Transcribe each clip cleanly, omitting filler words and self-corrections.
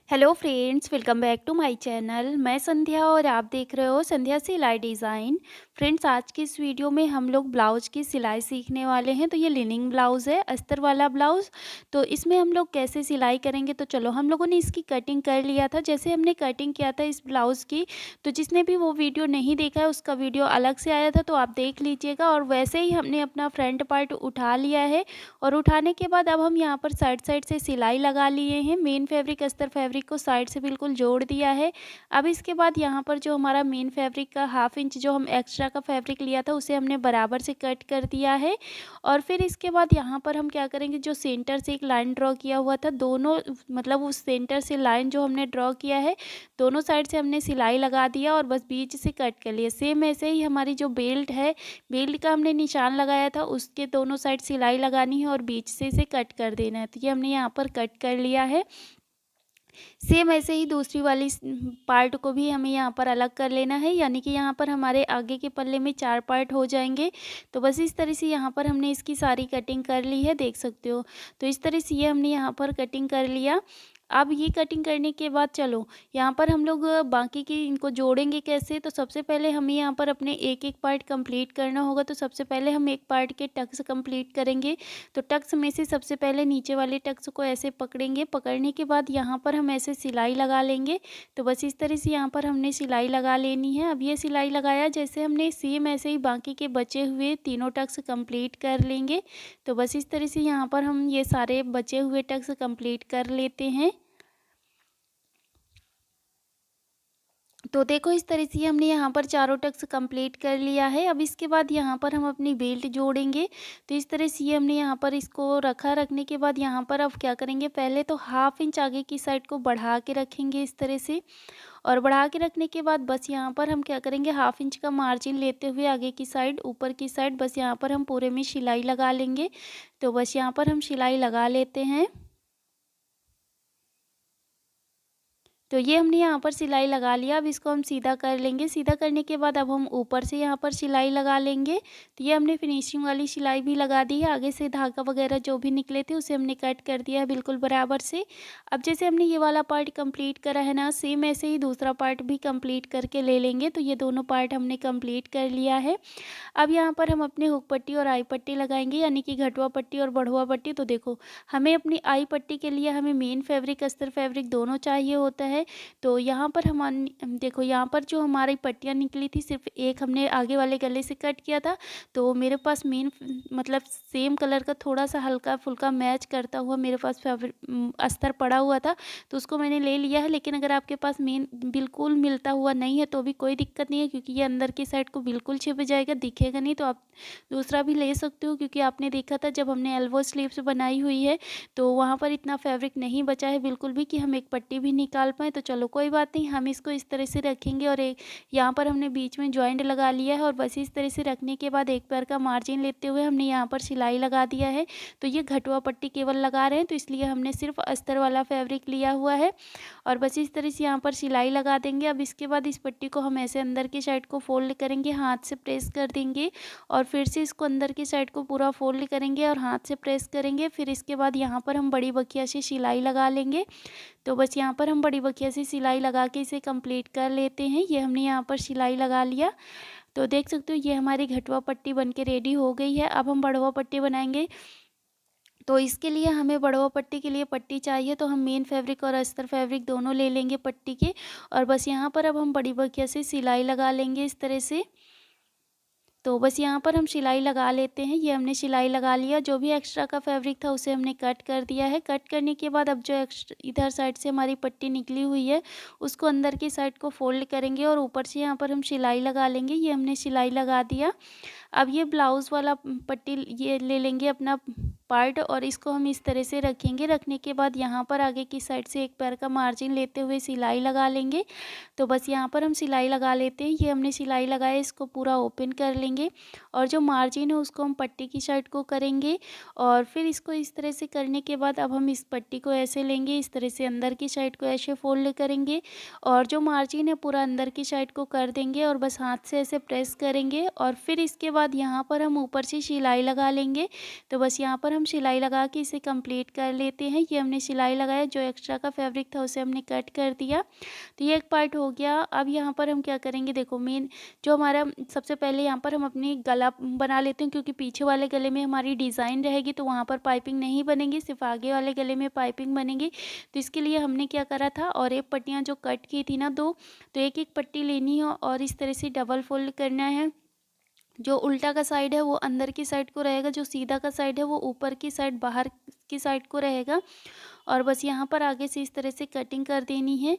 Hello friends, welcome back to my channel. मैं संध्या और आप देख रहे हो संध्या सिलाई डिज़ाइन। फ्रेंड्स, आज की इस वीडियो में हम लोग ब्लाउज़ की सिलाई सीखने वाले हैं। तो ये लिनिंग ब्लाउज़ है, अस्तर वाला ब्लाउज़। तो इसमें हम लोग कैसे सिलाई करेंगे, तो चलो हम लोगों ने इसकी कटिंग कर लिया था। जैसे हमने कटिंग किया था इस ब्लाउज़ की, तो जिसने भी वो वीडियो नहीं देखा है उसका वीडियो अलग से आया था, तो आप देख लीजिएगा। और वैसे ही हमने अपना फ्रंट पार्ट उठा लिया है और उठाने के बाद अब हम यहाँ पर साइड साइड से सिलाई लगा लिए हैं। मेन फैब्रिक अस्तर फैब्रिक को साइड से बिल्कुल जोड़ दिया है। अब इसके बाद यहाँ पर जो हमारा मेन फैब्रिक का हाफ इंच जो हम एक्स्ट्रा का फैब्रिक लिया था उसे हमने बराबर से कट कर दिया है। और फिर इसके बाद यहाँ पर हम क्या करेंगे, जो सेंटर से एक लाइन ड्रॉ किया हुआ था, दोनों मतलब उस सेंटर से लाइन जो हमने ड्रॉ किया है, दोनों साइड से हमने सिलाई लगा दिया और बस बीच से कट कर लिया। सेम ऐसे ही हमारी जो बेल्ट है, बेल्ट का हमने निशान लगाया था, उसके दोनों साइड सिलाई लगानी है और बीच से इसे कट कर देना है। तो ये हमने यहाँ पर कट कर लिया है। सेम ऐसे ही दूसरी वाली पार्ट को भी हमें यहाँ पर अलग कर लेना है, यानी कि यहाँ पर हमारे आगे के पल्ले में 4 पार्ट हो जाएंगे। तो बस इस तरह से यहाँ पर हमने इसकी सारी कटिंग कर ली है, देख सकते हो। तो इस तरह से ये हमने यहाँ पर कटिंग कर लिया। अब ये कटिंग करने के बाद चलो यहाँ पर हम लोग बाकी की इनको जोड़ेंगे कैसे। तो सबसे पहले हमें यहाँ पर अपने एक एक पार्ट कंप्लीट करना होगा। तो सबसे पहले हम एक पार्ट के टक्स कंप्लीट करेंगे। तो टक्स में से सबसे पहले नीचे वाले टक्स को ऐसे पकड़ेंगे। पकड़ने के बाद यहाँ पर हम ऐसे सिलाई लगा लेंगे। तो बस इस तरह से यहाँ पर हमने सिलाई लगा लेनी है। अब ये सिलाई लगाया जैसे हमने, सेम ऐसे ही बाकी के बचे हुए तीनों टक्स कंप्लीट कर लेंगे। तो बस इस तरह से यहाँ पर हम ये सारे बचे हुए टक्स कंप्लीट कर लेते हैं। तो देखो इस तरह से हमने यहाँ पर चारों टक्स कंप्लीट कर लिया है। अब इसके बाद यहाँ पर हम अपनी बेल्ट जोड़ेंगे। तो इस तरह से ये हमने यहाँ पर इसको रखा। रखने के बाद यहाँ पर अब क्या करेंगे, पहले तो हाफ इंच आगे की साइड को बढ़ा के रखेंगे इस तरह से। और बढ़ा के रखने के बाद बस यहाँ पर हम क्या करेंगे, हाफ इंच का मार्जिन लेते हुए आगे की साइड, ऊपर की साइड, बस यहाँ पर हम पूरे में सिलाई लगा लेंगे। तो बस यहाँ पर हम सिलाई लगा लेते हैं। तो ये हमने यहाँ पर सिलाई लगा लिया। अब इसको हम सीधा कर लेंगे। सीधा करने के बाद अब हम ऊपर से यहाँ पर सिलाई लगा लेंगे। तो ये हमने फिनिशिंग वाली सिलाई भी लगा दी है। आगे से धागा वगैरह जो भी निकले थे उसे हमने कट कर दिया है बिल्कुल बराबर से। अब जैसे हमने ये वाला पार्ट कंप्लीट करा है ना, सेम ऐसे ही दूसरा पार्ट भी कंप्लीट करके ले लेंगे। तो ये दोनों पार्ट हमने कंप्लीट कर लिया है। अब यहाँ पर हम अपने हुक पट्टी और आई पट्टी लगाएंगे, यानी कि घटवा पट्टी और बढ़वा पट्टी। तो देखो हमें अपनी आई पट्टी के लिए हमें मेन फैब्रिक अस्तर फैब्रिक दोनों चाहिए होता है। तो यहाँ पर हम देखो, यहाँ पर जो हमारी पट्टियाँ निकली थी, सिर्फ एक हमने आगे वाले गले से कट किया था। तो मेरे पास मेन मतलब सेम कलर का थोड़ा सा हल्का फुल्का मैच करता हुआ मेरे पास फैब्रिक अस्तर पड़ा हुआ था, तो उसको मैंने ले लिया है। लेकिन अगर आपके पास मेन बिल्कुल मिलता हुआ नहीं है तो भी कोई दिक्कत नहीं है, क्योंकि ये अंदर की साइड को बिल्कुल छिप जाएगा, दिखेगा नहीं। तो आप दूसरा भी ले सकते हो, क्योंकि आपने देखा था जब हमने एल्बो स्लीव्स बनाई हुई है तो वहाँ पर इतना फैब्रिक नहीं बचा है बिल्कुल भी कि हम एक पट्टी भी निकाल पाएँ। तो चलो कोई बात नहीं, हम इसको इस तरह से रखेंगे। और एक यहाँ पर हमने बीच में जॉइंट लगा लिया है और बस इस तरह से रखने के बाद एक पैर का मार्जिन लेते हुए हमने यहाँ पर सिलाई लगा दिया है। तो ये घटवा पट्टी केवल लगा रहे हैं, तो इसलिए हमने सिर्फ अस्तर वाला फैब्रिक लिया हुआ है। और बस इस तरह से यहाँ पर सिलाई लगा देंगे। अब इसके बाद इस पट्टी को हम ऐसे अंदर की साइड को फोल्ड करेंगे, हाथ से प्रेस कर देंगे और फिर से इसको अंदर की साइड को पूरा फोल्ड करेंगे और हाथ से प्रेस करेंगे। फिर इसके बाद यहाँ पर हम बड़ी बखिया से सिलाई लगा लेंगे। तो बस यहाँ पर हम बड़ी बखिया से सिलाई लगा के इसे कंप्लीट कर लेते हैं। ये हमने यहाँ पर सिलाई लगा लिया। तो देख सकते हो ये हमारी घटवा पट्टी बन के रेडी हो गई है। अब हम बढ़वा पट्टी बनाएंगे। तो इसके लिए हमें बढ़वा पट्टी के लिए पट्टी चाहिए, तो हम मेन फैब्रिक और अस्तर फैब्रिक दोनों ले लेंगे पट्टी के। और बस यहाँ पर अब हम बड़ी बखिया से सिलाई लगा लेंगे इस तरह से। तो बस यहाँ पर हम सिलाई लगा लेते हैं। ये हमने सिलाई लगा लिया। जो भी एक्स्ट्रा का फैब्रिक था उसे हमने कट कर दिया है। कट करने के बाद अब जो इधर साइड से हमारी पट्टी निकली हुई है उसको अंदर की साइड को फोल्ड करेंगे और ऊपर से यहाँ पर हम सिलाई लगा लेंगे। ये हमने सिलाई लगा दिया। अब ये ब्लाउज़ वाला पट्टी ये ले लेंगे अपना पार्ट और इसको हम इस तरह से रखेंगे। रखने के बाद यहाँ पर आगे की साइड से एक पैर का मार्जिन लेते हुए सिलाई लगा लेंगे। तो बस यहाँ पर हम सिलाई लगा लेते हैं। ये हमने सिलाई लगाया, इसको पूरा ओपन कर लेंगे और जो मार्जिन है उसको हम पट्टी की साइड को करेंगे। और फिर इसको इस तरह से करने के बाद अब हम इस पट्टी को ऐसे लेंगे, इस तरह से अंदर की साइड को ऐसे फोल्ड करेंगे और जो मार्जिन है पूरा अंदर की साइड को कर देंगे और बस हाथ से ऐसे प्रेस करेंगे। और फिर इसके बाद बाद यहाँ पर हम ऊपर से सिलाई लगा लेंगे। तो बस यहाँ पर हम सिलाई लगा के इसे कंप्लीट कर लेते हैं। ये हमने सिलाई लगाया, जो एक्स्ट्रा का फैब्रिक था उसे हमने कट कर दिया। तो ये एक पार्ट हो गया। अब यहाँ पर हम क्या करेंगे, देखो मेन जो हमारा सबसे पहले यहाँ पर हम अपनी गला बना लेते हैं, क्योंकि पीछे वाले गले में हमारी डिज़ाइन रहेगी तो वहाँ पर पाइपिंग नहीं बनेगी, सिर्फ आगे वाले गले में पाइपिंग बनेगी। तो इसके लिए हमने क्या करा था, और एक पट्टियाँ जो कट की थी ना दो, तो एक एक पट्टी लेनी है और इस तरह से डबल फोल्ड करना है। जो उल्टा का साइड है वो अंदर की साइड को रहेगा, जो सीधा का साइड है वो ऊपर की साइड बाहर की साइड को रहेगा। और बस यहाँ पर आगे से इस तरह से कटिंग कर देनी है।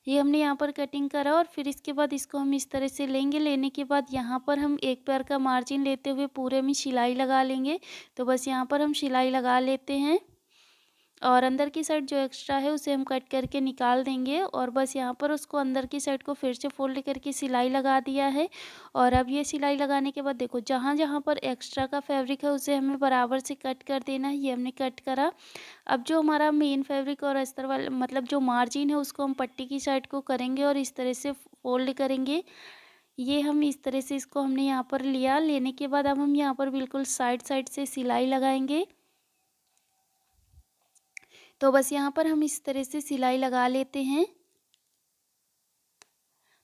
ये हमने यहाँ पर कटिंग करा और फिर इसके बाद इसको हम इस तरह से लेंगे। लेने के बाद यहाँ पर हम एक पैर का मार्जिन लेते हुए पूरे में सिलाई लगा लेंगे। तो बस यहाँ पर हम सिलाई लगा लेते हैं और अंदर की साइड जो एक्स्ट्रा है उसे हम कट करके निकाल देंगे। और बस यहाँ पर उसको अंदर की साइड को फिर से फोल्ड करके सिलाई लगा दिया है। और अब ये सिलाई लगाने के बाद देखो जहाँ जहाँ पर एक्स्ट्रा का फैब्रिक है उसे हमें बराबर से कट कर देना है। ये हमने कट करा। अब जो हमारा मेन फैब्रिक और अस्तर वाला मतलब जो मार्जिन है उसको हम पट्टी की साइड को करेंगे और इस तरह से फोल्ड करेंगे। ये हम इस तरह से इसको हमने यहाँ पर लिया। लेने के बाद अब हम यहाँ पर बिल्कुल साइड साइड से सिलाई लगाएंगे। तो बस यहाँ पर हम इस तरह से सिलाई लगा लेते हैं।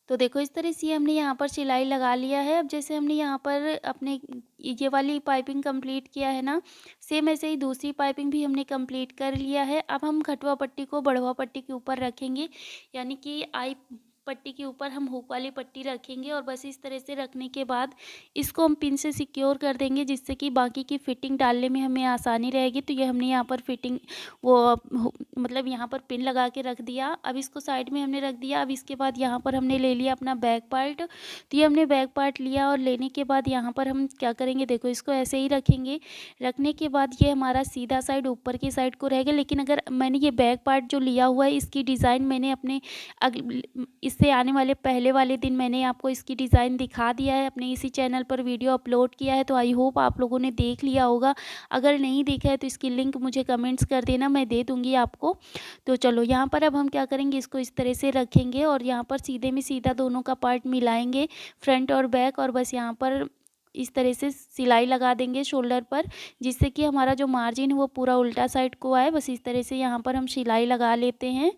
तो देखो इस तरह से हमने यहाँ पर सिलाई लगा लिया है। अब जैसे हमने यहाँ पर अपने ये वाली पाइपिंग कंप्लीट किया है ना, सेम ऐसे ही दूसरी पाइपिंग भी हमने कंप्लीट कर लिया है। अब हम खटवा पट्टी को बढ़वा पट्टी के ऊपर रखेंगे, यानी कि आई पट्टी के ऊपर हम हुक वाली पट्टी रखेंगे। और बस इस तरह से रखने के बाद इसको हम पिन से सिक्योर कर देंगे, जिससे कि बाकी की फिटिंग डालने में हमें आसानी रहेगी। तो ये हमने यहाँ पर फिटिंग मतलब यहाँ पर पिन लगा के रख दिया। अब इसको साइड में हमने रख दिया। अब इसके बाद यहाँ पर हमने ले लिया अपना बैक पार्ट। तो ये हमने बैक पार्ट लिया और लेने के बाद यहाँ पर हम क्या करेंगे, देखो इसको ऐसे ही रखेंगे। रखने के बाद ये हमारा सीधा साइड ऊपर की साइड को रहेगा। लेकिन अगर मैंने ये बैक पार्ट जो लिया हुआ है इसकी डिज़ाइन मैंने अपने इससे आने वाले पहले वाले दिन मैंने आपको इसकी डिज़ाइन दिखा दिया है, अपने इसी चैनल पर वीडियो अपलोड किया है। तो आई होप आप लोगों ने देख लिया होगा। अगर नहीं देखा है तो इसकी लिंक मुझे कमेंट्स कर देना, मैं दे दूँगी आपको। तो चलो यहाँ पर अब हम क्या करेंगे, इसको इस तरह से रखेंगे और यहाँ पर सीधे में सीधा दोनों का पार्ट मिलाएंगे, फ्रंट और बैक। और बस यहाँ पर इस तरह से सिलाई लगा देंगे शोल्डर पर, जिससे कि हमारा जो मार्जिन है वो पूरा उल्टा साइड को आए। बस इस तरह से यहाँ पर हम सिलाई लगा लेते हैं।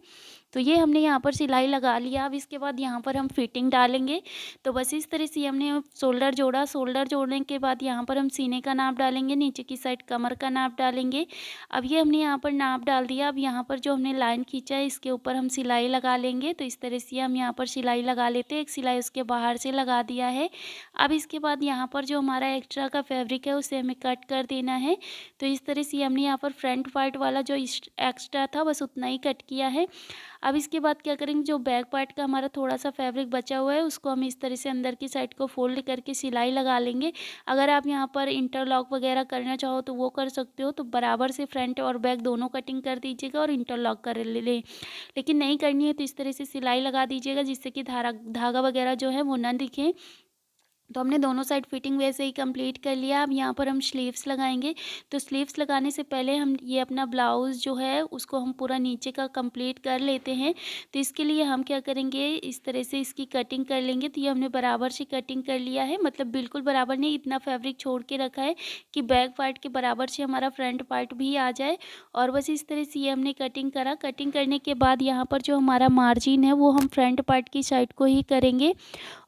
तो ये हमने यहाँ पर सिलाई लगा लिया। अब इसके बाद यहाँ पर हम फिटिंग डालेंगे। तो बस इस तरह से हमने शोल्डर जोड़ा। शोल्डर जोड़ने के बाद यहाँ पर हम सीने का नाप डालेंगे, नीचे की साइड कमर का नाप डालेंगे। अब ये हमने यहाँ पर नाप डाल दिया। अब यहाँ पर जो हमने लाइन खींचा है इसके ऊपर हम सिलाई लगा लेंगे। तो इस तरह से हम यहाँ पर सिलाई लगा लेते हैं। एक सिलाई उसके बाहर से लगा दिया है। अब इसके बाद यहाँ पर जो हमारा एक्स्ट्रा का फैब्रिक है उसे हमें कट कर देना है। तो इस तरह से हमने यहाँ पर फ्रंट पार्ट वाला जो एक्स्ट्रा था बस उतना ही कट किया है। अब इसके बाद क्या करेंगे, जो बैक पार्ट का हमारा थोड़ा सा फैब्रिक बचा हुआ है उसको हम इस तरह से अंदर की साइड को फोल्ड करके सिलाई लगा लेंगे। अगर आप यहाँ पर इंटरलॉक वगैरह करना चाहो तो वो कर सकते हो। तो बराबर से फ्रंट और बैक दोनों कटिंग कर दीजिएगा और इंटरलॉक कर ले। लेकिन नहीं करनी है तो इस तरह से सिलाई लगा दीजिएगा, जिससे कि धागा वगैरह जो है वो ना दिखे। तो हमने दोनों साइड फिटिंग वैसे ही कंप्लीट कर लिया। अब यहाँ पर हम स्लीव्स लगाएंगे। तो स्लीव्स लगाने से पहले हम ये अपना ब्लाउज़ जो है उसको हम पूरा नीचे का कंप्लीट कर लेते हैं। तो इसके लिए हम क्या करेंगे, इस तरह से इसकी कटिंग कर लेंगे। तो ये हमने बराबर से कटिंग कर लिया है, मतलब बिल्कुल बराबर नहीं, इतना फैब्रिक छोड़ के रखा है कि बैक पार्ट के बराबर से हमारा फ्रंट पार्ट भी आ जाए। और बस इस तरह से ये हमने कटिंग करा। कटिंग करने के बाद यहाँ पर जो हमारा मार्जिन है वो हम फ्रंट पार्ट की साइड को ही करेंगे।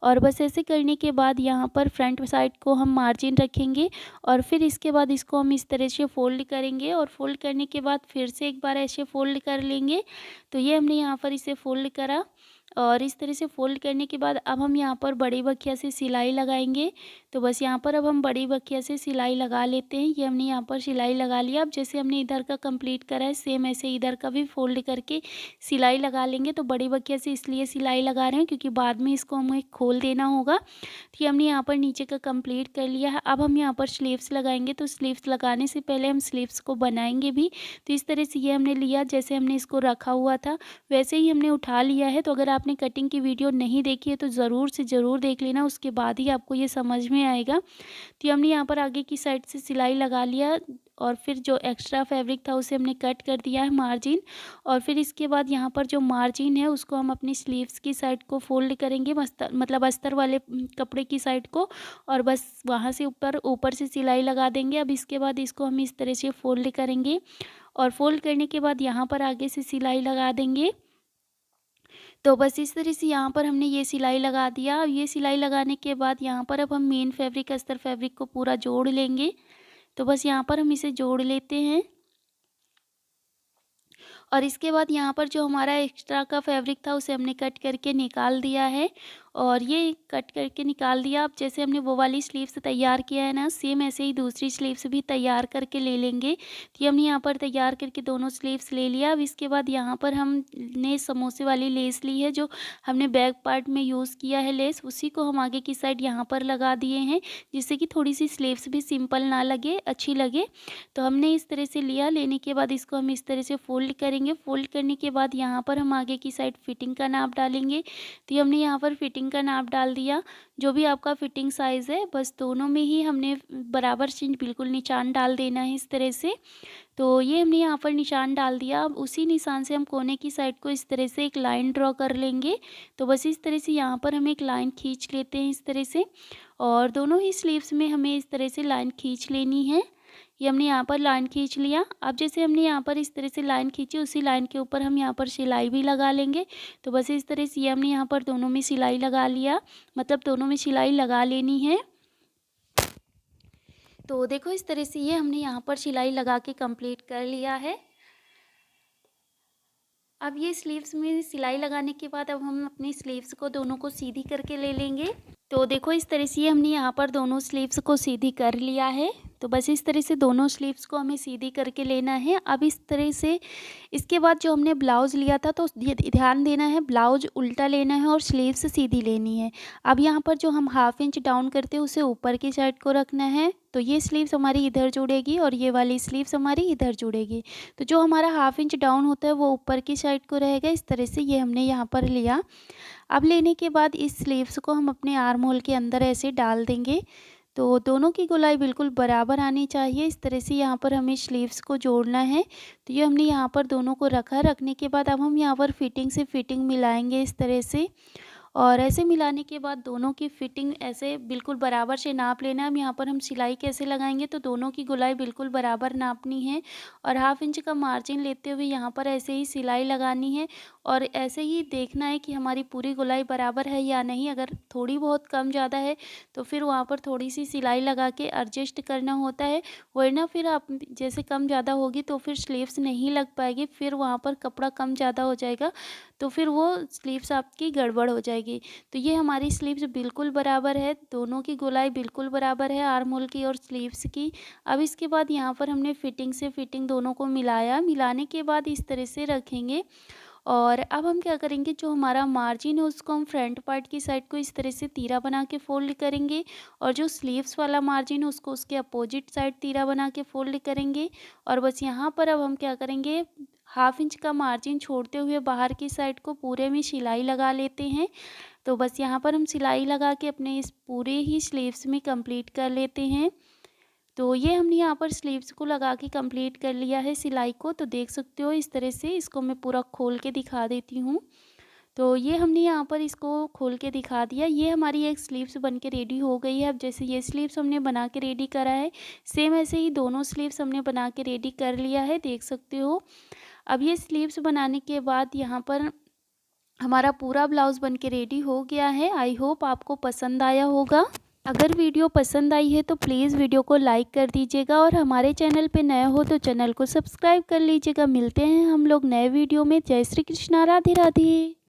और बस ऐसे करने के बाद यहाँ पर फ्रंट साइड को हम मार्जिन रखेंगे और फिर इसके बाद इसको हम इस तरह से फोल्ड करेंगे। और फोल्ड करने के बाद फिर से एक बार ऐसे फोल्ड कर लेंगे। तो ये हमने यहाँ पर इसे फोल्ड करा और इस तरह से फोल्ड करने के बाद अब हम यहाँ पर बड़ी बखिया से सिलाई लगाएंगे। तो बस यहाँ पर अब हम बड़ी बखिया से सिलाई लगा लेते हैं। ये हमने यहाँ पर सिलाई लगा लिया। अब जैसे हमने इधर का कंप्लीट करा है सेम ऐसे इधर का भी फोल्ड करके सिलाई लगा लेंगे। तो बड़ी बखिया से इसलिए सिलाई लगा रहे हैं क्योंकि बाद में इसको हमें खोल देना होगा। तो ये हमने यहाँ पर नीचे का कंप्लीट कर लिया है। अब हम यहाँ पर स्लीव्स लगाएंगे। तो स्लीव्स लगाने से पहले हम स्लीव्स को बनाएंगे भी। तो इस तरह से ये हमने लिया, जैसे हमने इसको रखा हुआ था वैसे ही हमने उठा लिया है। तो अगर आपने कटिंग की वीडियो नहीं देखी है तो ज़रूर से ज़रूर देख लेना, उसके बाद ही आपको ये समझ में आएगा। तो हमने यहाँ पर आगे की साइड से सिलाई लगा लिया और फिर जो एक्स्ट्रा फैब्रिक था उसे हमने कट कर दिया है मार्जिन। और फिर इसके बाद यहाँ पर जो मार्जिन है उसको हम अपनी स्लीव्स की साइड को फोल्ड करेंगे, मतलब अस्तर वाले कपड़े की साइड को, और बस वहाँ से ऊपर से सिलाई लगा देंगे। अब इसके बाद इसको हम इस तरह से फोल्ड करेंगे और फोल्ड करने के बाद यहाँ पर आगे से सिलाई लगा देंगे। तो बस इस तरह से यहाँ पर हमने ये सिलाई लगा दिया। अब ये सिलाई लगाने के बाद यहाँ पर अब हम मेन फैब्रिक अस्तर फैब्रिक को पूरा जोड़ लेंगे। तो बस यहाँ पर हम इसे जोड़ लेते हैं और इसके बाद यहाँ पर जो हमारा एक्स्ट्रा का फैब्रिक था उसे हमने कट करके निकाल दिया है। और ये कट करके निकाल दिया। अब जैसे हमने वो वाली स्लीव्स तैयार किया है ना, सेम ऐसे ही दूसरी स्लीव्स भी तैयार करके ले लेंगे। तो ये हमने यहाँ पर तैयार करके दोनों स्लीव्स ले लिया। अब इसके बाद यहाँ पर हमने समोसे वाली लेस ली है, जो हमने बैक पार्ट में यूज़ किया है लेस, उसी को हम आगे की साइड यहाँ पर लगा दिए हैं, जिससे कि थोड़ी सी स्लीव्स भी सिंपल ना लगे, अच्छी लगे। तो हमने इस तरह से लिया। लेने के बाद इसको हम इस तरह से फोल्ड करेंगे। फोल्ड करने के बाद यहाँ पर हम आगे की साइड फिटिंग का नाप डालेंगे। तो ये हमने यहाँ पर फिटिंग का नाप डाल दिया। जो भी आपका फिटिंग साइज़ है, बस दोनों में ही हमने बराबर से बिल्कुल निशान डाल देना है इस तरह से। तो ये हमने यहाँ पर निशान डाल दिया। अब उसी निशान से हम कोने की साइड को इस तरह से एक लाइन ड्रॉ कर लेंगे। तो बस इस तरह से यहाँ पर हम एक लाइन खींच लेते हैं इस तरह से, और दोनों ही स्लीव्स में हमें इस तरह से लाइन खींच लेनी है। ये हमने यहाँ पर लाइन खींच लिया। अब जैसे हमने यहाँ पर इस तरह से लाइन खींची, उसी लाइन के ऊपर हम यहाँ पर सिलाई भी लगा लेंगे। तो बस इस तरह से ये हमने यहाँ पर दोनों में सिलाई लगा लिया, मतलब दोनों में सिलाई लगा लेनी है। तो देखो इस तरह से ये हमने यहाँ पर सिलाई लगा के कंप्लीट कर लिया है। अब ये स्लीव्स में सिलाई लगाने के बाद अब हम अपनी स्लीव्स को दोनों को सीधी करके ले लेंगे। तो देखो इस तरह से हमने यहाँ पर दोनों स्लीव्स को सीधी कर लिया है। तो बस इस तरह से दोनों स्लीव्स को हमें सीधी करके लेना है। अब इस तरह से इसके बाद जो हमने ब्लाउज़ लिया था, तो ध्यान देना है, ब्लाउज उल्टा लेना है और स्लीव्स सीधी लेनी है। अब यहाँ पर जो हम 1/2 इंच डाउन करते हैं उसे ऊपर की साइड को रखना है। तो ये स्लीव्स हमारी इधर जुड़ेगी और ये वाली स्लीव्स हमारी इधर जुड़ेगी। तो जो हमारा 1/2 इंच डाउन होता है वो ऊपर की साइड को रहेगा। इस तरह से ये हमने यहाँ पर लिया। अब लेने के बाद इस स्लीव्स को हम अपने आर्म होल के अंदर ऐसे डाल देंगे। तो दोनों की गोलाई बिल्कुल बराबर आनी चाहिए। इस तरह से यहाँ पर हमें स्लीव्स को जोड़ना है। तो ये हमने यहाँ पर दोनों को रखा। रखने के बाद अब हम यहाँ पर फिटिंग से फिटिंग मिलाएंगे इस तरह से, और ऐसे मिलाने के बाद दोनों की फिटिंग ऐसे बिल्कुल बराबर से नाप लेना है। अब यहाँ पर हम सिलाई कैसे लगाएंगे, तो दोनों की गोलाई बिल्कुल बराबर नापनी है और 1/2 इंच का मार्जिन लेते हुए यहाँ पर ऐसे ही सिलाई लगानी है। और ऐसे ही देखना है कि हमारी पूरी गोलाई बराबर है या नहीं। अगर थोड़ी बहुत कम ज़्यादा है तो फिर वहाँ पर थोड़ी सी सिलाई लगा के एडजस्ट करना होता है, वरना फिर आप जैसे कम ज़्यादा होगी तो फिर स्लीव्स नहीं लग पाएगी, फिर वहाँ पर कपड़ा कम ज़्यादा हो जाएगा, तो फिर वो स्लीव्स आपकी गड़बड़ हो जाएगी। तो ये हमारी स्लीव्स बिल्कुल बराबर है, दोनों की गोलाई बिल्कुल बराबर है, आर्म होल की और स्लीव्स की। अब इसके बाद यहाँ पर हमने फिटिंग से फिटिंग दोनों को मिलाया। मिलाने के बाद इस तरह से रखेंगे। और अब हम क्या करेंगे, जो हमारा मार्जिन है उसको हम फ्रंट पार्ट की साइड को इस तरह से तीरा बना के फोल्ड करेंगे, और जो स्लीव्स वाला मार्जिन है उसको उसके अपोजिट साइड तीरा बना के फोल्ड करेंगे। और बस यहाँ पर अब हम क्या करेंगे, 1/2 इंच का मार्जिन छोड़ते हुए बाहर की साइड को पूरे में सिलाई लगा लेते हैं। तो बस यहाँ पर हम सिलाई लगा के अपने इस पूरे ही स्लीव्स में कंप्लीट कर लेते हैं। तो ये हमने यहाँ पर स्लीव्स को लगा के कंप्लीट कर लिया है सिलाई को। तो देख सकते हो इस तरह से, इसको मैं पूरा खोल के दिखा देती हूँ। तो ये हमने यहाँ पर इसको खोल के दिखा दिया। ये हमारी एक स्लीव्स बन के रेडी हो गई है। अब जैसे ये स्लीव्स हमने बना के रेडी करा है, सेम ऐसे ही दोनों स्लीव्स हमने बना के रेडी कर लिया है, देख सकते हो। अब ये स्लीव्स बनाने के बाद यहाँ पर हमारा पूरा ब्लाउज़ बन के रेडी हो गया है। आई होप आपको पसंद आया होगा। अगर वीडियो पसंद आई है तो प्लीज़ वीडियो को लाइक कर दीजिएगा, और हमारे चैनल पे नए हो तो चैनल को सब्सक्राइब कर लीजिएगा। मिलते हैं हम लोग नए वीडियो में। जय श्री कृष्णा, राधे राधे।